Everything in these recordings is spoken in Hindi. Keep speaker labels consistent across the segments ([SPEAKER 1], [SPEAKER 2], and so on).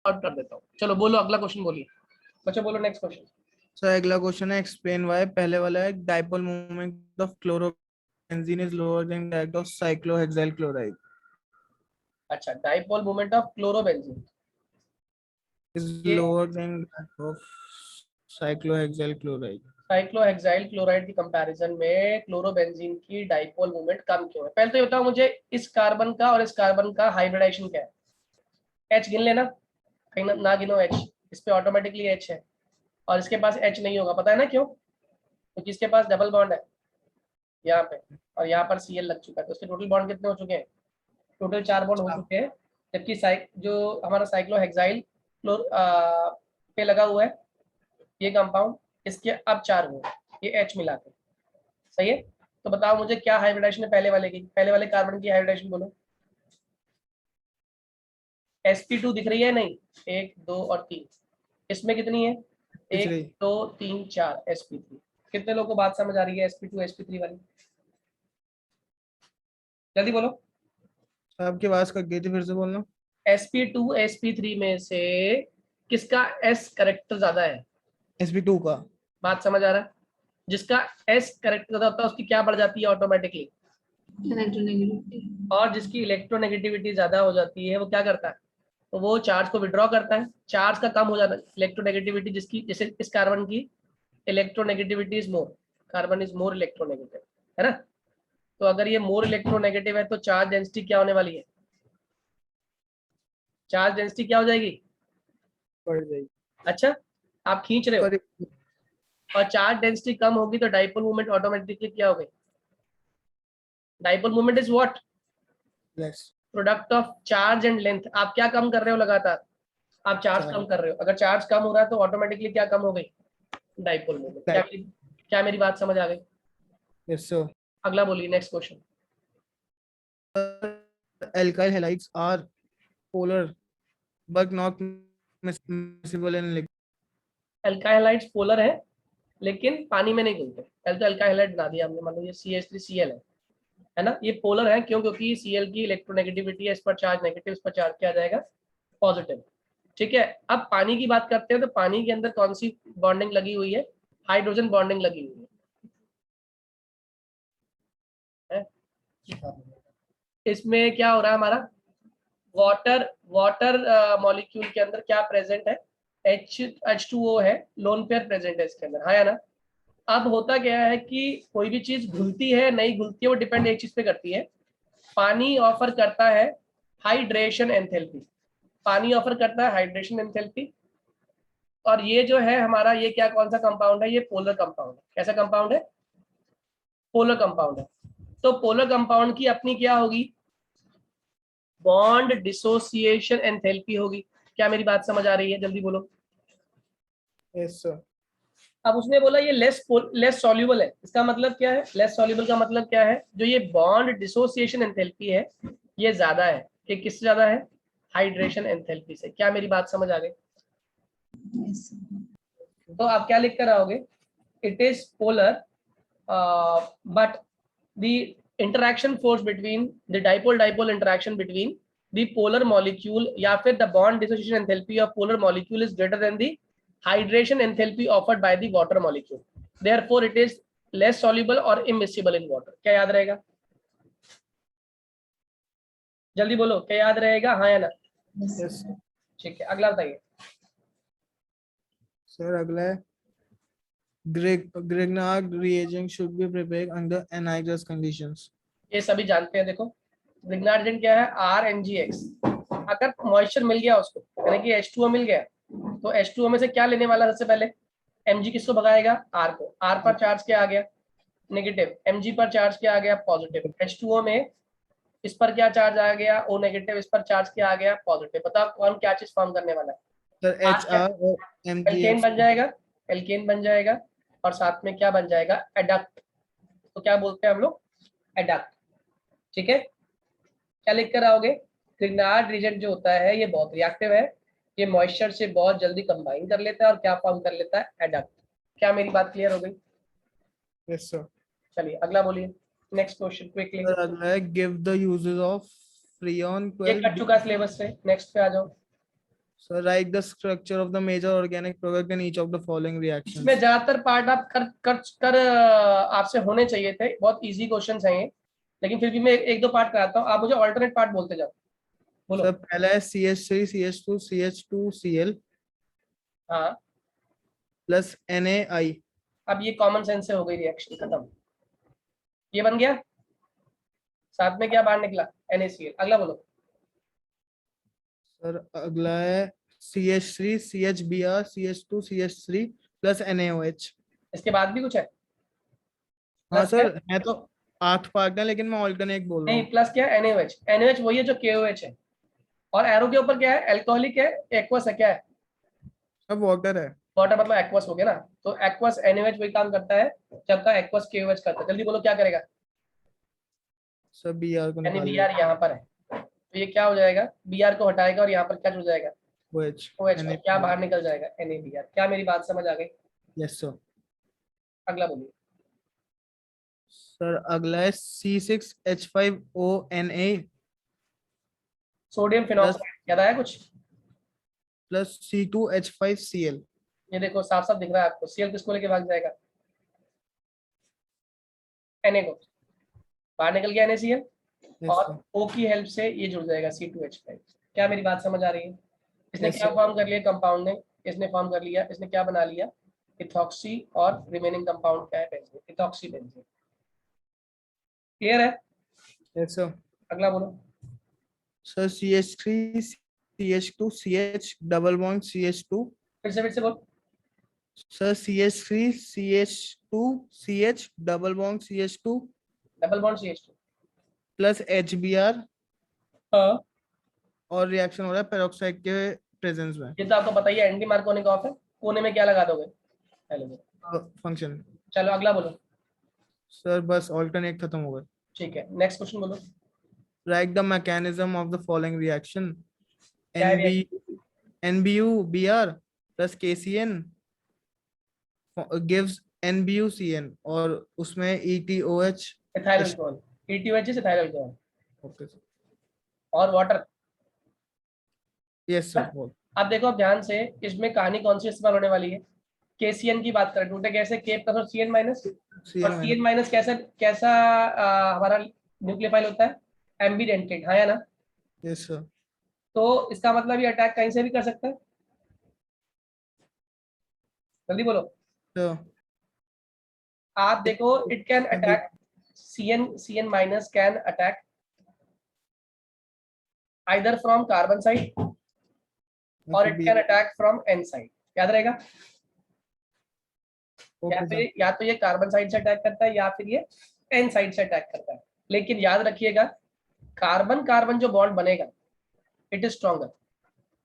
[SPEAKER 1] आउट कर देता हूँ। चलो बोलो अगला क्वेश्चन बोलिए बच्चों, बोलो नेक्स्ट क्वेश्चन।
[SPEAKER 2] सर अगला क्वेश्चन है एक्सप्लेन व्हाई। पहले वाला है dipole moment of chlorobenzene is lower than that of cyclohexyl chloride
[SPEAKER 1] अच्छा, dipole moment of chlorobenzene
[SPEAKER 2] is
[SPEAKER 1] ये
[SPEAKER 2] lower than that of cyclohexyl chloride.
[SPEAKER 1] Cyclohexyl chloride की कंपैरिजन में क्लोरोबेंजीन की डाइपोल मोमेंट कम क्यों है? पहले तो ये बताओ मुझे, इस कार्बन का और इस कार्बन का हाइब्रिडाइजेशन क्या है? एच गिन लेना, कहीं ना गिनो एच, इस पे ऑटोमेटिकली एच है और इसके पास एच नहीं होगा। पता है ना क्यों? क्योंकि इसके पास डबल बॉन्ड है यहाँ पे और यहाँ पर Cl लग चुका है, तो उसके टोटल बॉन्ड कितने हो चुके हैं? टोटल 4 बॉन्ड हो चुके हैं। जबकि जो हमारा साइक्लोहेक्साइल पे लगा हुआ है ये कंपाउंड, इसके अब 4 हुए, ये H मिला के। सही है। तो बताओ मुझे क्या हाइब्रिडाइजेशन है पहले वाले की? पहले वाले कार्बन की हाइब्रिडाइजेशन बोलो। sp2 दिख रही है? नहीं, 1 2 और 3। इसमें कितनी है? 1
[SPEAKER 2] 3
[SPEAKER 1] 2 3 4 sp3। कितने लोगों को बात समझ आ रही है sp2 sp3 वाली? जल्दी बोलो।
[SPEAKER 2] आपकी आवाज कट गई थी, फिर से बोलना।
[SPEAKER 1] sp2 sp3 में से किसका s करेक्टर ज्यादा है?
[SPEAKER 2] sp2 का।
[SPEAKER 1] बात समझ आ रहा है? जिसका s करेक्टर ज्यादा होता है उसकी क्या बढ़ जाती है ऑटोमेटिकली?
[SPEAKER 3] इलेक्ट्रोनेगेटिविटी।
[SPEAKER 1] और जिसकी इलेक्ट्रोनेगेटिविटी ज्यादा हो जाती है वो क्या करता है? तो वो चार्ज को विड्रॉ करता है। चार्ज का कम हो जाता है, इलेक्ट्रोनेगेटिविटी जिसकी, जैसे इस कार्बन की electronegativity is more, carbon is more electronegative, है ना? तो अगर ये मोर इलेक्ट्रोनेगेटिव है तो चार्ज डेंसिटी क्या होने वाली है? चार्ज डेंसिटी क्या हो जाएगी?
[SPEAKER 2] बढ़ जाएगी।
[SPEAKER 1] अच्छा, आप खींच रहे हो
[SPEAKER 2] पर
[SPEAKER 1] और चार्ज डेंसिटी कम होगी तो डाइपोल मूवमेंट ऑटोमेटिकली क्या होगी? Dipole movement is what?
[SPEAKER 2] Less
[SPEAKER 1] product of charge and length. आप क्या कम कर रहे हो लगातार? आप चार्ज कम
[SPEAKER 2] चार्ज।
[SPEAKER 1] कर रहे हो। अगर चार्ज कम हो रहा है तो ऑटोमेटिकली क्या कम हो गई? Dipole movement. क्या मेरी बात समझ आ गई?
[SPEAKER 2] Yes sir.
[SPEAKER 1] अगला बोलिए, next question.
[SPEAKER 2] alkyl halides are polar but not miscible in liquid.
[SPEAKER 1] Alkyl halides polar है लेकिन पानी में नहीं घुलते। पहले तो एल्काइल हाइड बना दिया हमने, मान लो ये CH3Cl है ना? ये पोलर है क्यों? क्योंकि Cl की इलेक्ट्रोनेगेटिविटी है, इस पर चार्ज नेगेटिव, इस पर चार्ज क्या आ जाएगा? पॉजिटिव। ठीक है, अब पानी की बात करते हैं तो पानी के अंदर कौन सी बॉन्डिंग लगी हुई है? हाइड्रोजन बॉन्डिंग लगी हुई है? इसमें क्या हो रहा है हमारा? वाटर वाटर मॉलिक्यूल के अंदर क्या प्रेजेंट है? H2O है, लोन पेयर प्रेजेंट है इसके अंदर, हाँ या ना? अब होता क्या है कि कोई भी चीज घुलती है नहीं घुलती है वो डिपेंड एक चीज पे करती है। पानी ऑफर करता है हाइड्रेशन एंथैल्पी, पानी ऑफर करता है हाइड्रेशन एंथैल्पी। और ये जो है हमारा, ये क्या कौन सा कंपाउंड है? ये पोलर कंपाउंड है। कैसा कंपाउंड है? पोलर कंपाउंड है। तो पोलर कंपाउंड की अपनी क्या होगी? बॉन्ड डिसोसिएशन एंथैल्पी होगी। क्या मेरी बात समझ आ रही है? जल्दी बोलो।
[SPEAKER 2] Yes sir.
[SPEAKER 1] अब उसने बोला ये लेस सॉल्युबल है, इसका मतलब क्या है? लेस सॉल्युबल का मतलब क्या है? जो ये बॉन्ड डिसोसिएशन एंथैल्पी है ये ज्यादा है। कि किससे ज्यादा है? हाइड्रेशन एंथैल्पी से। क्या मेरी बात समझ आ गई? तो आप क्या लिख कर आओगे? It is polar but the interaction force between the dipole interaction between the polar molecule या फिर the bond dissociation enthalpy of polar molecule is greater than the hydration enthalpy offered by the water molecule, therefore it is less soluble or immiscible in water। क्या याद रहेगा? जल्दी बोलो, क्या याद रहेगा, हाँ या ना?
[SPEAKER 2] यस
[SPEAKER 1] ठीक है, अगला बताइए।
[SPEAKER 2] सर अगला है Grignard reagent should be prepared under anhydrous conditions.
[SPEAKER 1] ये सभी जानते हैं। देखो ग्रिग्नार्ड एजेंट क्या है? RNGX। अगर मॉइस्चर मिल गया उसको, यानी कि H2O मिल गया, तो H2O में से क्या लेने वाला? सबसे पहले Mg किसको भगाएगा? R को। R पर चार्ज क्या आ गया? नेगेटिव। Mg पर चार्ज क्या आ गया? पॉजिटिव। H2O में इस पर क्या चार्ज आ गया? O negative. इस पर चार्ज क्या आ गया? पॉजिटिव। बताओ कौन क्या चीज फॉर्म करने वाला है?
[SPEAKER 2] सर
[SPEAKER 1] आज क्या
[SPEAKER 2] HR और
[SPEAKER 1] एल्केन
[SPEAKER 2] MgX।
[SPEAKER 1] बन जाएगा? एल्केन बन जाएगा और साथ में क्या बन जाएगा? एडक्ट। तो क्या बोलते हैं हम लोग? एडक्ट। ठीक है, क्या लिख कर आओगे? ग्रिग्नार्ड रिएजेंट जो होता है ये बहुत रिएक्टिव है, ये मॉइस्चर से बहुत जल्दी कंबाइन कर लेता है और क्या फॉर्म कर लेता है? एडक्ट। क्या मेरी बात क्लियर हो गई?
[SPEAKER 2] Yes sir.
[SPEAKER 1] चलिए अगला बोलिए, नेक्स्ट क्वेश्चन क्विकली।
[SPEAKER 2] सर अगला है give the uses of freon
[SPEAKER 1] ये
[SPEAKER 2] 12
[SPEAKER 1] कट चुका सिलेबस से, नेक्स्ट पे आ जाओ।
[SPEAKER 2] So write the structure of the major organic product in each of the following reactions.
[SPEAKER 1] इसमें ज्यादातर पार्ट आप कर आपसे होने चाहिए थे, बहुत इजी क्वेश्चंस हैं ये, लेकिन फिर भी मैं एक दो पार्ट कराता हूँ, आप मुझे ऑल्टरनेट पार्ट बोलते जाओ। बोलो।
[SPEAKER 2] सर पहला है CH3 CH2 CH2Cl
[SPEAKER 1] हाँ,
[SPEAKER 2] प्लस NaI।
[SPEAKER 1] अब ये कॉमन सेंस से हो गई रिएक्शन, खत्म। ये बन गया, साथ में क्या बाहर निकला, NaCl। अगला बोलो।
[SPEAKER 2] सर अगला है CH3 CHBr CH2 CH3 plus NaOH।
[SPEAKER 1] इसके बाद भी कुछ है?
[SPEAKER 2] हाँ
[SPEAKER 1] प्लस क्या?
[SPEAKER 2] सर, है तो 8 पार्ट है, लेकिन मैं ऑल्टरनेट बोल रहा
[SPEAKER 1] नहीं,
[SPEAKER 2] हूँ।
[SPEAKER 1] प्लस क्या है? NaOH। NaOH वही है जो KOH है, और एरो के ऊपर क्या है? एल्कोहलिक है, एक्वस है, क्या है?
[SPEAKER 2] अब वाटर है।
[SPEAKER 1] वाटर मतलब एक्वस हो गया ना, तो एक्वस NaOH वही काम करता है जब तक एक्वस KOH करता है। जल्दी बोलो क्या करेगा?
[SPEAKER 2] सर Br को
[SPEAKER 1] यानी
[SPEAKER 2] निकाल
[SPEAKER 1] Br यहाँ पर है, तो ये क्या हो जाएगा? Br को हटाएगा और यहाँ पर क्या जुड़ जाएगा?
[SPEAKER 2] OH
[SPEAKER 1] OH। और क्या
[SPEAKER 2] NaBr।
[SPEAKER 1] बाहर निकल जाएगा? NaBr। क्या मेरी बात समझ आ गई?
[SPEAKER 2] Yes sir.
[SPEAKER 1] अगला बोलिए।
[SPEAKER 2] सर अगला है C6H5ONa
[SPEAKER 1] सोडियम फिनॉक्साइड, याद आया कुछ?
[SPEAKER 2] Plus C2H5Cl।
[SPEAKER 1] ये देखो साफ साफ दिख रहा है आपको, Cl किसको लेके भाग जाएगा? Na को। बाहर निकल गया NaCl,
[SPEAKER 2] यस
[SPEAKER 1] और
[SPEAKER 2] सर।
[SPEAKER 1] O की हेल्प से ये जुड़ जाएगा C2H5। क्या मेरी बात समझ आ रही है? इसने
[SPEAKER 2] Yes,
[SPEAKER 1] क्या
[SPEAKER 2] sir.
[SPEAKER 1] फॉर्म कर लिया कंपाउंड ने? इसने फॉर्म कर लिया, इसने क्या बना लिया? इथॉक्सी, और रिमेनिंग कंपाउंड क्या है? Benzene, ethoxy benzene. क्लियर है?
[SPEAKER 2] Yes sir.
[SPEAKER 1] अगला बोलो।
[SPEAKER 2] Sir CH3 CH2 CH double bond CH2।
[SPEAKER 1] फिर से बोल।
[SPEAKER 2] Sir CH3 CH2 CH double bond CH2
[SPEAKER 1] double bond CH2।
[SPEAKER 2] Plus HBr,
[SPEAKER 1] हाँ,
[SPEAKER 2] और रिएक्शन हो रहा है पेरोक्साइड के प्रेजेंस में।
[SPEAKER 1] ये तो आपको पता ही है, एंटी मार्कोनिक ऑफ है। कोने में क्या लगा दोगे? पहले
[SPEAKER 2] फंक्शन।
[SPEAKER 1] चलो अगला बोलो।
[SPEAKER 2] सर बस ऑल्टरनेट खत्म हो गए।
[SPEAKER 1] ठीक है, नेक्स्ट क्वेश्चन बोलो।
[SPEAKER 2] Right the mechanism of the following reaction.
[SPEAKER 1] क्या है
[SPEAKER 2] NB NBuBr plus KCN gives NBuCN, और उसमें ETOH।
[SPEAKER 1] Ethyl alcohol. ETOH ethyl alcohol.
[SPEAKER 2] Okay sir.
[SPEAKER 1] और वाटर।
[SPEAKER 2] यस सर बोल।
[SPEAKER 1] अब देखो, अब ध्यान से, इसमें कहानी कौन सी इस्तेमाल होने वाली है? KCN की बात करें, टूटे कैसे? K प्लस और CN माइनस। और
[SPEAKER 2] CN
[SPEAKER 1] CN माइनस कैसा कैसा हमारा न्यूक्लियोफाइल होता है? एम्बिडेंटेड, हाँ या ना?
[SPEAKER 2] Yes sir.
[SPEAKER 1] तो इसका मतलब ये अटैक कहीं से भी कर सकता है। जल्दी बोलो।
[SPEAKER 2] तो
[SPEAKER 1] आप देखो, it can attack CN minus can attack either from carbon side or it can attack from N side। याद रहेगा? या
[SPEAKER 2] ओके
[SPEAKER 1] फिर
[SPEAKER 2] सर।
[SPEAKER 1] या तो ये कार्बन साइड से अटैक करता है, या फिर ये N साइड से अटैक करता है। लेकिन याद रखिएगा, कार्बन कार्बन जो बॉन्ड बनेगा, it is stronger.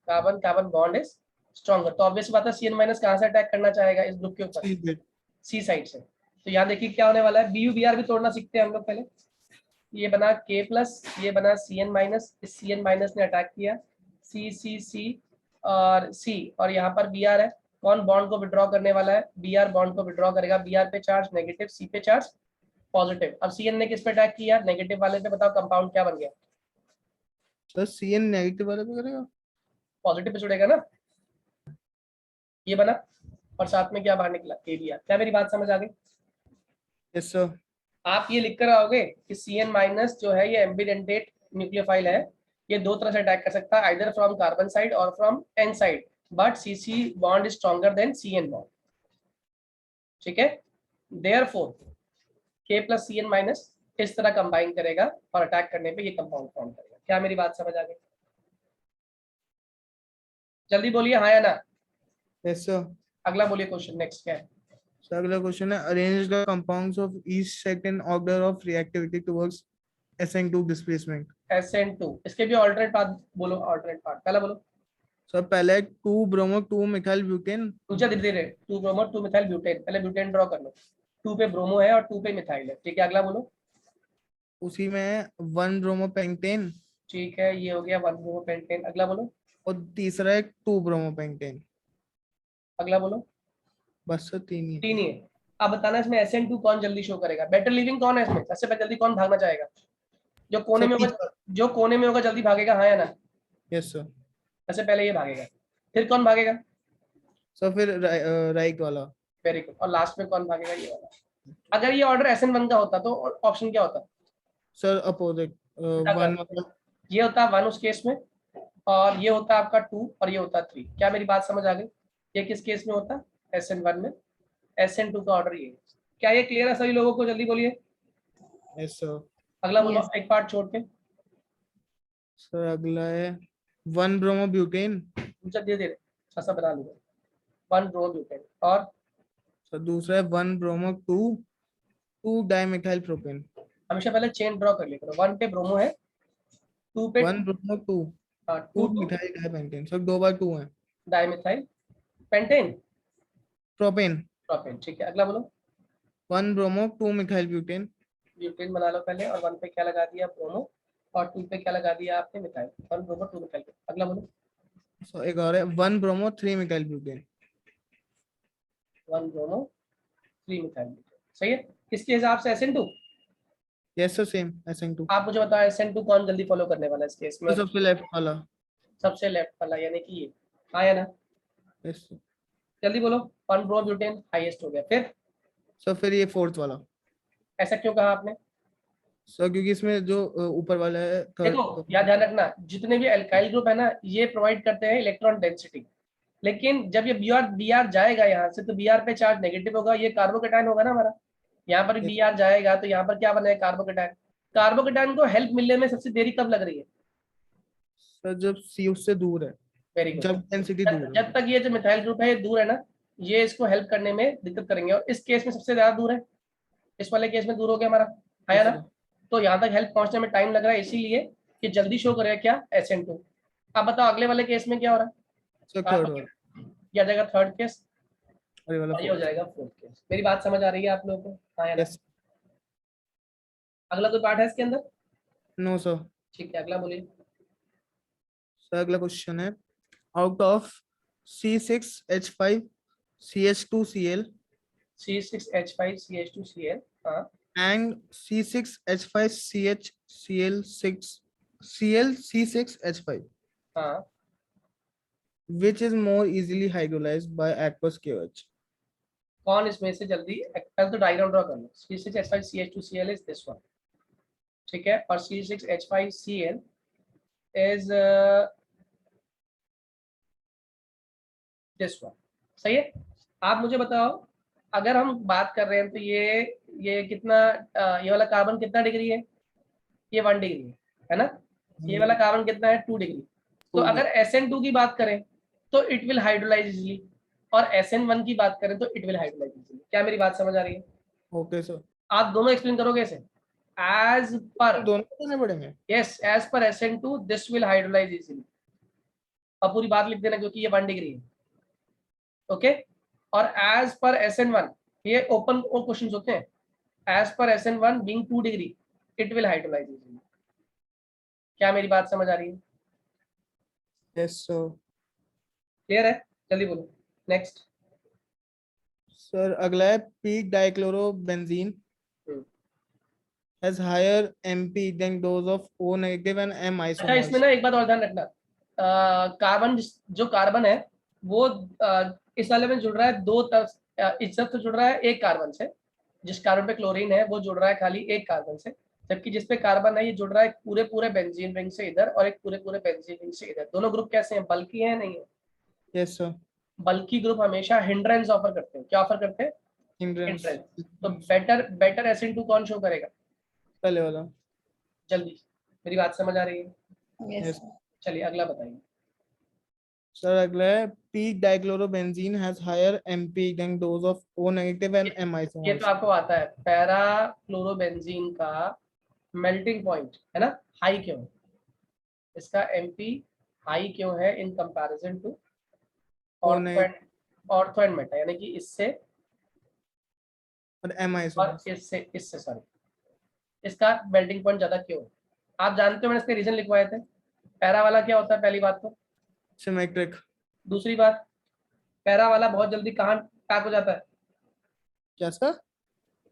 [SPEAKER 1] Carbon carbon bond is stronger. तो ऑब्वियस बात है, CN माइनस कहां से अटैक करना चाहेगा? इस ग्रुप के ऊपर, C साइड से। तो यहाँ देखिए क्या होने वाला है, BuBr भी तोड़ना सीखते हैं हम लोग पहले। ये बना K प्लस, ये बना CN माइनस, इस CN माइनस ने अटैक किया C और C, और यहाँ पर Br है। कौन बॉन्ड को विड्रॉ करने वाला है? Br बॉन्ड को विड्रॉ करेगा। Br पे चार्ज नेगेटिव, C पे चार्ज पॉजिटिव। अब CN ने किस पे अटैक किया? नेगेटिव वाले पे। बताओ कंपाउंड क्या बन गया?
[SPEAKER 2] सर CN नेगेटिव वाले पे करेगा।
[SPEAKER 1] पॉजिटिव पे जुड़ेगा ना, ये बना, और साथ में क्या बाहर निकला? KBr। क्या मेरी बात समझ आ गई?
[SPEAKER 2] Yes sir.
[SPEAKER 1] आप ये लिख कर आओगे कि CN माइनस जो है ये एम्बिडेंटेट न्यूक्लियोफाइल है, ये दो तरह से अटैक कर सकता है, आइदर फ्रॉम कार्बन साइड और from N side, but CC bond is stronger than CN bond. ठीक है, therefore K plus CN minus इस तरह कंबाइन करेगा और अटैक करने पे ये कंपाउंड फॉर्म करेगा। क्या मेरी बात समझ आ गई? जल्दी बोलिए हाँ या ना।
[SPEAKER 2] Yes sir.
[SPEAKER 1] अगला बोलिए क्वेश्चन, नेक्स्ट क्या है?
[SPEAKER 2] सर अगला क्वेश्चन है arrange the compounds of each second order of reactivity towards SN2 displacement.
[SPEAKER 1] SN2, इसके भी ऑल्टरनेट पार्ट बोलो। ऑल्टरनेट पार्ट पहला बोलो।
[SPEAKER 2] सर पहले 2 ब्रोमो 2 मिथाइल ब्यूटेन।
[SPEAKER 1] पूछा धीरे धीरे। 2 ब्रोमो 2 मिथाइल ब्यूटेन, पहले ब्यूटेन ड्रॉ कर लो। 2 पे ब्रोमो है और 2 पे मिथाइल है। ठीक है, अगला बोलो।
[SPEAKER 2] उसी में 1 ब्रोमो पेंटेन।
[SPEAKER 1] ठीक है, ये हो गया 1 ब्रोमो पेंटेन। अगला बोलो।
[SPEAKER 2] और तीसरा है 2 ब्रोमो पेंटेन।
[SPEAKER 1] अगला बोलो।
[SPEAKER 2] बस सर 3 ही है।
[SPEAKER 1] 3 ही है। अब बताना इसमें SN2 कौन जल्दी शो करेगा? बेटर लिविंग कौन है इसमें? सबसे पहले जल्दी कौन भागना चाहेगा? जो कोने
[SPEAKER 2] सर
[SPEAKER 1] में होगा, जो कोने में होगा जल्दी भागेगा, हाँ या ना?
[SPEAKER 2] Yes sir.
[SPEAKER 1] सबसे पहले ये भागेगा। फिर कौन भागेगा?
[SPEAKER 2] सर फिर राइट वाला।
[SPEAKER 1] Very good. और लास्ट में कौन भागेगा? ये वाला। अगर ये ऑर्डर SN1 का होता तो ऑप्शन क्या होता?
[SPEAKER 2] सर अपोजिट वन मतलब
[SPEAKER 1] ये होता 1 उस केस में, और ये होता आपका 2, और ये होता 3। क्या मेरी बात समझ आ गई? ये किस केस में होता? SN1 में। SN2 का ऑर्डर ये है। क्या ये क्लियर है सभी लोगों को? जल्दी बोलिए।
[SPEAKER 2] Yes sir.
[SPEAKER 1] अगला बोलो
[SPEAKER 3] Yes.
[SPEAKER 1] एक पार्ट छोड़ के।
[SPEAKER 2] सर अगला है 1 ब्रोमो ब्यूटेन।
[SPEAKER 1] मुझे धीरे धीरे ऐसा बना लूंगा। 1 ब्रोमो ब्यूटेन। और
[SPEAKER 2] सर दूसरा है 1 ब्रोमो 2 डाइमिथाइल प्रोपेन।
[SPEAKER 1] हमेशा पहले चेन ड्रॉ कर लिया करो। 1 पे ब्रोमो है, 2 पे
[SPEAKER 2] 1 ब्रोमो 2
[SPEAKER 1] 2
[SPEAKER 2] मिथाइल डाइपेंटेन। सर 2 बार 2 है।
[SPEAKER 1] Dimethyl pentane
[SPEAKER 2] propane.
[SPEAKER 1] प्रोपेन। ठीक है, अगला बोलो।
[SPEAKER 2] 1 ब्रोमो 2 मिथाइल ब्यूटेन।
[SPEAKER 1] ब्यूटेन बना लो पहले, और 1 पे क्या लगा दिया? ब्रोमो। और 2 पे क्या लगा दिया आपने? मिथाइल। 1 bromo 2 methyl. अगला बोलो।
[SPEAKER 2] सो एक और है 1 bromo 3 methyl butane.
[SPEAKER 1] 1 bromo 3 methyl. सही है। किसके हिसाब से? SN2।
[SPEAKER 2] Yes sir same SN2।
[SPEAKER 1] आप मुझे बताओ SN2 कौन जल्दी फॉलो करने वाला है इस केस में?
[SPEAKER 2] तो सबसे लेफ्ट वाला।
[SPEAKER 1] सबसे लेफ्ट वाला, यानी कि ये। हाँ या ना?
[SPEAKER 2] Yes sir.
[SPEAKER 1] जल्दी बोलो। 1 ब्रोमो ब्यूटेन हाईएस्ट हो गया। फिर
[SPEAKER 2] सर फिर ये फोर्थ वाला।
[SPEAKER 1] ऐसा क्यों कहा आपने?
[SPEAKER 2] सर क्योंकि इसमें जो ऊपर वाला है
[SPEAKER 1] देखो,
[SPEAKER 2] थर्ड।
[SPEAKER 1] याद ध्यान रखना, जितने भी एल्काइल ग्रुप है ना, ये प्रोवाइड करते हैं इलेक्ट्रॉन डेंसिटी। लेकिन जब ये Br जाएगा यहाँ से, तो Br पे चार्ज नेगेटिव होगा। ये कार्बोकेटायन होगा ना हमारा। यहाँ पर Br जाएगा तो यहाँ पर क्या बनेगा? कार्बोकेटायन। कार्बोकेटायन को हेल्प मिलने में सबसे देरी कब लग रही है?
[SPEAKER 2] सर जब सी उससे दूर है,
[SPEAKER 1] वेरी गुड।
[SPEAKER 2] जब डेंसिटी दूर है।
[SPEAKER 1] जब तक ये जो मिथाइल ग्रुप है ये दूर है ना, ये इसको हेल्प करने में दिक्कत करेंगे। और इस केस में सबसे ज्यादा दूर है। इस वाले केस में दूर हो गया हमारा, है
[SPEAKER 2] यस
[SPEAKER 1] ना?
[SPEAKER 2] सर।
[SPEAKER 1] तो यहाँ तक हेल्प पहुंचने में टाइम लग रहा है, इसीलिए कि जल्दी शो करेगा क्या? SN2। अब बताओ अगले वाले केस में क्या हो रहा
[SPEAKER 2] सर
[SPEAKER 1] है?
[SPEAKER 2] थर्ड वाला।
[SPEAKER 1] ये आ जाएगा थर्ड केस,
[SPEAKER 2] और ये वाला
[SPEAKER 1] और ये हो
[SPEAKER 2] फोर्थ।
[SPEAKER 1] जाएगा फोर्थ केस। मेरी बात समझ आ रही है आप लोगों को? हाँ या ना?
[SPEAKER 2] यस।
[SPEAKER 1] अगला कोई पार्ट है इसके अंदर?
[SPEAKER 2] No sir.
[SPEAKER 1] ठीक है, अगला बोलिए।
[SPEAKER 2] सर अगला क्वेश्चन है out of C6H5 CH2Cl
[SPEAKER 1] C6H5CH2Cl। हाँ
[SPEAKER 2] and C6H5 CHCl6 C6H5
[SPEAKER 1] हाँ।
[SPEAKER 2] which is more easily hydrolyzed by aqueous KOH?
[SPEAKER 1] कौन इसमें से जल्दी? पहले तो डायग्राम ड्रॉ कर लो। C6H5CH2Cl is this one. ठीक है, और C6H5Cl इज दिस वन। सही है। आप मुझे बताओ, अगर हम बात कर रहे हैं तो ये कितना, ये वाला कार्बन कितना डिग्री है? ये 1 डिग्री है ना? ये वाला कार्बन कितना है? 2 डिग्री। तो
[SPEAKER 2] 2
[SPEAKER 1] अगर SN2 की बात करें तो इट विल हाइड्रोलाइज इजिली, और SN1 की बात करें तो इट विल हाइड्रोलाइज इजिली। क्या मेरी बात समझ आ रही है?
[SPEAKER 2] Okay sir.
[SPEAKER 1] आप दोनों एक्सप्लेन करोगे इसे? एज पर,
[SPEAKER 2] दोनों करने पड़ेंगे।
[SPEAKER 1] Yes, as per SN2 this will hydrolyse easily. अब पूरी बात लिख देना क्योंकि ये 1 डिग्री है। ओके। और एज पर SN1, ये ओपन क्वेश्चन होते हैं। एज पर SN1 being 2 degree it will hydrolyse easily. क्या मेरी बात समझ आ रही है?
[SPEAKER 2] Yes sir.
[SPEAKER 1] क्लियर है? जल्दी बोलो। नेक्स्ट।
[SPEAKER 2] सर अगला है P dichlorobenzene has higher MP than those of O negative and M
[SPEAKER 1] अच्छा,
[SPEAKER 2] isomers.
[SPEAKER 1] इसमें ना एक बात और ध्यान रखना। कार्बन, जो कार्बन है वो इस वाले में जुड़ रहा है दो तरफ। इस तरफ तो जुड़ रहा है एक कार्बन से। जिस कार्बन पे क्लोरीन है वो जुड़ रहा है खाली एक कार्बन से, जबकि जिस पे कार्बन है ये जुड़ रहा है पूरे पूरे बेंजीन रिंग से इधर, और एक पूरे पूरे बेंजीन रिंग से इधर। दोनों ग्रुप कैसे हैं? बल्कि है नहीं है?
[SPEAKER 2] Yes sir.
[SPEAKER 1] बल्कि ग्रुप हमेशा हिंड्रेंस ऑफर करते हैं। क्या ऑफर करते हैं?
[SPEAKER 2] Hindrance.
[SPEAKER 1] हिंड्रेंस। तो बेटर SN2 कौन शो करेगा?
[SPEAKER 2] पहले वाला।
[SPEAKER 1] जल्दी, मेरी बात समझ आ रही है?
[SPEAKER 3] Yes.
[SPEAKER 2] Yes.
[SPEAKER 1] चलिए अगला बताइए।
[SPEAKER 2] सर अगला है P dichlorobenzene has higher MP than those of O negative and M
[SPEAKER 1] ये
[SPEAKER 2] isomers.
[SPEAKER 1] तो आपको आता है। पैरा क्लोरोबेंजीन का मेल्टिंग पॉइंट है ना, हाई क्यों है? इसका MP हाई क्यों है in comparison to
[SPEAKER 2] O negative
[SPEAKER 1] ortho and meta, यानी कि इससे
[SPEAKER 2] और M
[SPEAKER 1] और
[SPEAKER 2] isomers.
[SPEAKER 1] इससे सॉरी, इसका मेल्टिंग पॉइंट ज्यादा क्यों है? आप जानते हो, मैंने इसके रीजन लिखवाए थे। पैरा वाला क्या होता है? पहली बात तो।
[SPEAKER 2] Symmetric.
[SPEAKER 1] दूसरी बात, पैरा वाला बहुत जल्दी कहाँ पैक हो जाता है?
[SPEAKER 2] क्या सर?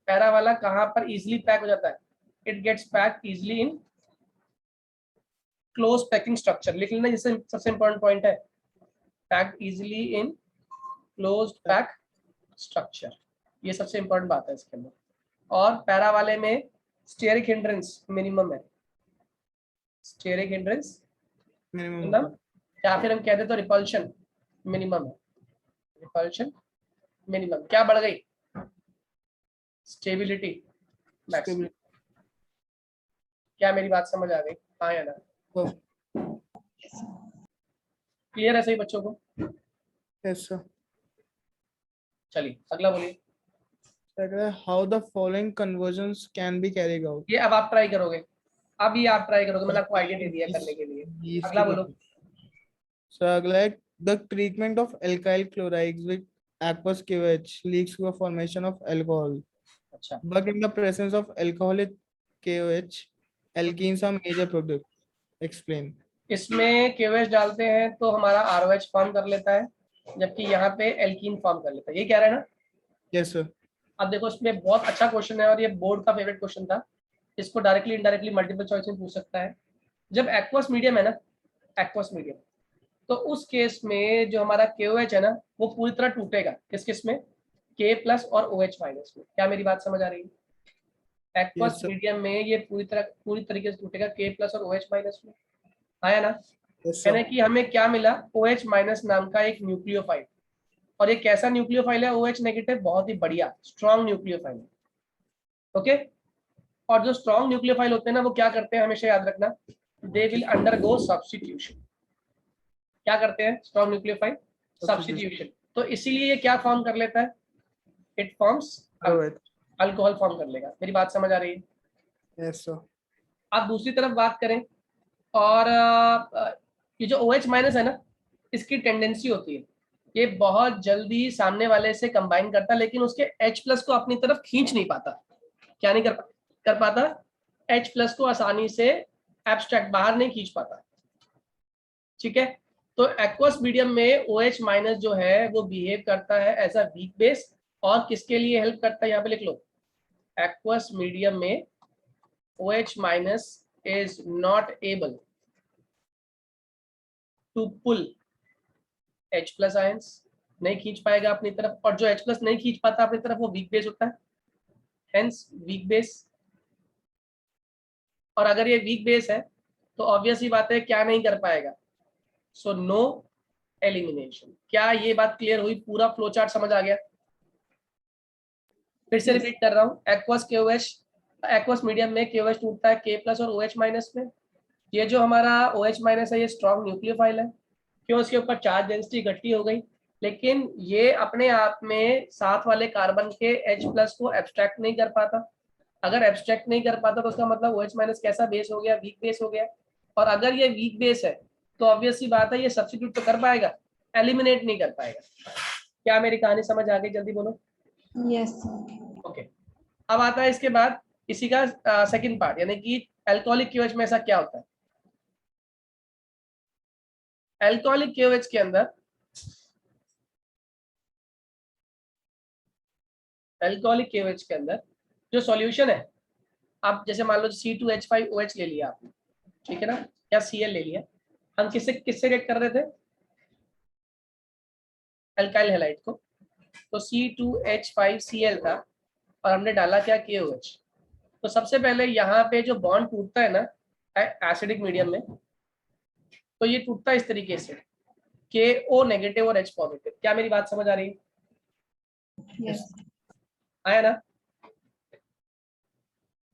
[SPEAKER 1] पैरा वाला कहाँ पर इजीली पैक हो जाता है? It gets pack easily in close packing structure. लिख लेना, जिससे सबसे इंपॉर्टेंट पॉइंट है। Packed easily in closed pack structure, ये सबसे इंपॉर्टेंट बात है इसके अंदर। और पैरा वाले में स्टेरिक हिंड्रेंस मिनिमम है, स्टेरिक हिंड्रेंस मिनिमम, या फिर हम कहते तो रिपल्शन मिनिमम है, रिपल्शन मिनिमम। क्या बढ़ गई? Stability maximum. क्या मेरी बात समझ आ गई? हाँ या ना? क्लियर है सही बच्चों को?
[SPEAKER 2] Yes sir.
[SPEAKER 1] चलिए अगला बोलिए।
[SPEAKER 2] How the following convergence can be carried out.
[SPEAKER 1] ये अब आप ट्राई करोगे, अब ये आप ट्राई करोगे, मैंने आपको आइडिया दे दिया करने के लिए। अगला बोलो।
[SPEAKER 2] सर अगला है the treatment of alkyl chlorides with aqueous KOH leads to a formation of alcohol.
[SPEAKER 1] अच्छा,
[SPEAKER 2] But in the presence of alcoholic KOH, alkenes are major product. Explain.
[SPEAKER 1] इसमें KOH डालते हैं तो हमारा ROH फॉर्म कर लेता है, जबकि यहाँ पे एल्कीन फॉर्म कर लेता है। ये कह रहे हैं ना?
[SPEAKER 2] Yes sir.
[SPEAKER 1] अब देखो इसमें बहुत अच्छा क्वेश्चन है और ये बोर्ड का फेवरेट क्वेश्चन था। इसको डायरेक्टली इनडायरेक्टली मल्टीपल चॉइस में पूछ सकता है। जब एक्वस मीडियम है ना, एक्वस मीडियम, तो उस केस में जो हमारा KOH है ना वो पूरी तरह टूटेगा। किस किस में? K प्लस और OH माइनस में। क्या मेरी बात समझ आ रही है? Aqueous
[SPEAKER 2] Yes, sir.
[SPEAKER 1] मीडियम में ये पूरी तरीके से टूटेगा K प्लस और OH माइनस में। आया ना?
[SPEAKER 2] Yes
[SPEAKER 1] यानी
[SPEAKER 2] sir.
[SPEAKER 1] कि हमें क्या मिला? OH माइनस नाम का एक न्यूक्लियोफाइल। और ये कैसा न्यूक्लियोफाइल है? OH नेगेटिव, बहुत ही बढ़िया स्ट्रॉन्ग न्यूक्लियोफाइल है। ओके, और जो स्ट्रॉन्ग न्यूक्लियोफाइल होते हैं ना वो क्या करते हैं, हमेशा याद रखना, दे विल अंडरगो सब्स्टिट्यूशन। क्या करते हैं स्ट्रॉन्ग न्यूक्लियोफाइल? सब्स्टिट्यूशन। तो इसीलिए ये क्या फॉर्म कर लेता है? इट फॉर्म्स अल्कोहल फॉर्म कर लेगा। मेरी बात समझ आ रही है?
[SPEAKER 2] Yes sir.
[SPEAKER 1] आप दूसरी तरफ बात करें और ये जो OH माइनस है ना, इसकी टेंडेंसी होती है ये बहुत जल्दी सामने वाले से कंबाइन करता है, लेकिन उसके H प्लस को अपनी तरफ खींच नहीं पाता। क्या नहीं कर पाता? H प्लस को आसानी से एब्स्ट्रैक्ट बाहर नहीं खींच पाता। ठीक है, तो एक्वस मीडियम में OH माइनस जो है वो बिहेव करता है एज अ वीक बेस। और किसके लिए हेल्प करता है? यहाँ पे लिख लो, एक्वस मीडियम में OH minus is not able to pull H plus ions, नहीं खींच पाएगा अपनी तरफ। और जो H plus नहीं खींच पाता अपनी तरफ वो वीक बेस होता है, हेंस वीक बेस। और अगर ये वीक बेस है तो ऑब्वियस ही बात है क्या नहीं कर पाएगा? So no elimination. क्या ये बात क्लियर हुई? पूरा फ्लो चार्ट समझ आ गया? फिर से रिपीट कर रहा हूँ, एक्वस KOH, एक्वस मीडियम में KOH टूटता है K प्लस और OH माइनस में। ये जो हमारा OH माइनस है ये स्ट्रॉन्ग न्यूक्लियोफाइल है, क्यों? इसके ऊपर चार्ज डेंसिटी इकट्ठी हो गई, लेकिन ये अपने आप में साथ वाले कार्बन के H प्लस को एब्स्ट्रैक्ट नहीं कर पाता। अगर एब्स्ट्रैक्ट नहीं कर पाता तो उसका मतलब OH माइनस कैसा बेस हो गया? वीक बेस हो गया। और अगर ये वीक बेस है तो ऑब्वियस सी बात है ये सब्स्टिट्यूट तो कर पाएगा, एलिमिनेट नहीं कर पाएगा। क्या मेरी कहानी समझ आ गई? जल्दी बोलो।
[SPEAKER 3] Yes.
[SPEAKER 1] ओके, अब आता है इसके बाद इसी का सेकंड पार्ट, यानी कि अल्कोहलिक KOH में ऐसा क्या होता है। अल्कोहलिक KOH के अंदर, अल्कोहलिक KOH के अंदर जो सॉल्यूशन है, आप जैसे मान लो C2H5OH ले लिया आपने, ठीक है ना, या Cl ले लिया। हम किससे किससे रिएक्ट कर रहे थे? अल्काइल हैलाइड को। तो C2H5Cl था और हमने डाला क्या? KOH। तो सबसे पहले यहाँ पे जो बॉन्ड टूटता है ना एसिडिक मीडियम में, तो ये टूटता है इस तरीके से, KO नेगेटिव और H पॉजिटिव। क्या मेरी बात समझ आ रही है?
[SPEAKER 3] Yes.
[SPEAKER 1] आया ना?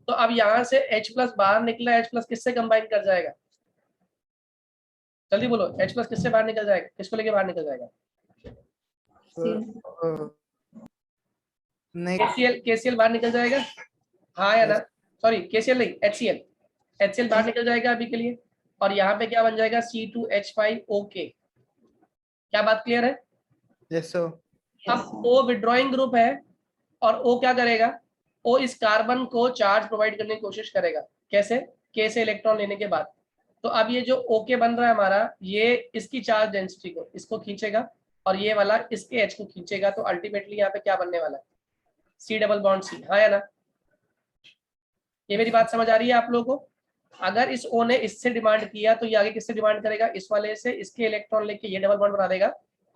[SPEAKER 1] तो अब यहाँ से H प्लस बाहर निकला, H प्लस किससे कंबाइन कर जाएगा? जल्दी बोलो, H प्लस किससे बाहर निकल जाएगा? किसको लेके बाहर निकल जाएगा? KCl बाहर निकल जाएगा। हाँ या ना? सॉरी KCl नहीं, HCl बाहर निकल जाएगा अभी के लिए। और यहाँ पे क्या बन जाएगा? C2H5OK। क्या बात क्लियर है?
[SPEAKER 2] Yes sir.
[SPEAKER 1] अब O विड्रॉइंग ग्रुप है और O क्या करेगा? O इस कार्बन को चार्ज प्रोवाइड करने की कोशिश करेगा। कैसे? K से इलेक्ट्रॉन लेने के बाद। तो अब ये जो OK बन रहा है हमारा, ये इसकी चार्ज डेंसिटी को इसको खींचेगा और ये वाला इसके H को खींचेगा। तो अल्टीमेटली यहाँ पे क्या बनने वाला है? C double bond C। हाँ या ना? ये मेरी बात समझ आ रही है आप लोगों को? अगर इस O ने इससे डिमांड किया तो ये आगे किससे डिमांड करेगा? इस वाले से। इसके इलेक्ट्रॉन लेके ये डबल बॉन्ड बना देगा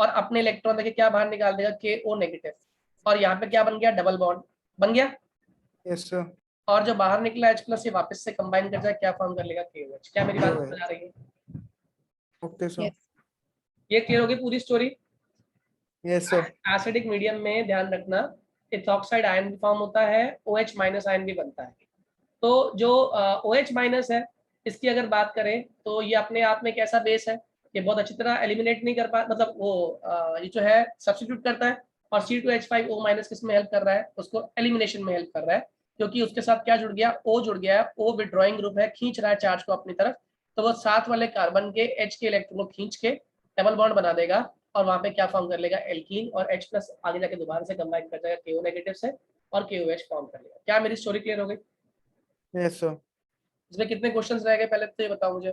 [SPEAKER 1] और अपने इलेक्ट्रॉन देके क्या बाहर निकाल देगा, KO नेगेटिव, और यहाँ पे क्या बन गया, डबल बॉन्ड बन गया,
[SPEAKER 2] यस सर।
[SPEAKER 1] और जो बाहर निकला H+ ये वापस से कंबाइन कर जाए, क्या फॉर्म कर लेगा, KOH। क्या मेरी बात समझ आ रही है?
[SPEAKER 2] Okay sir.
[SPEAKER 3] Yes.
[SPEAKER 1] ये क्लियर होगी पूरी story?
[SPEAKER 2] Yes sir.
[SPEAKER 1] Acidic medium में ध्यान रखना इथॉक्साइड आयन भी फॉर्म होता है, OH- आयन भी बनता है। तो जो OH- है, इसकी अगर बात करें तो ये अपने आप में कैसा बेस है, ये बहुत अच्छी तरह एलिमिनेट नहीं कर पा, मतलब वो ये जो है सब्स्टिट्यूट करता है, और C2H5O- किस में हेल्प कर रहा है, उसको एलिमिनेशन में हेल्प कर रहा है, क्योंकि उसके साथ क्या जुड़ गया, O जुड़ गया है, O विड्रॉइंग ग्रुप है, खींच रहा है चार्ज को अपनी तरफ, तो वो साथ वाले कार्बन के H के इलेक्ट्रॉन को खींच के डबल बॉन्ड बना देगा, और वहां पे क्या फॉर्म कर लेगा, एल्कीन, और H+ आगे जाके दोबारा से कंबाइन कर जाएगा KO नेगेटिव से, और KOH फॉर्म कर लेगा। क्या मेरी स्टोरी क्लियर हो गई?
[SPEAKER 2] Yes sir.
[SPEAKER 1] इसमें कितने क्वेश्चंस रह गए पहले तो ये बताओ मुझे।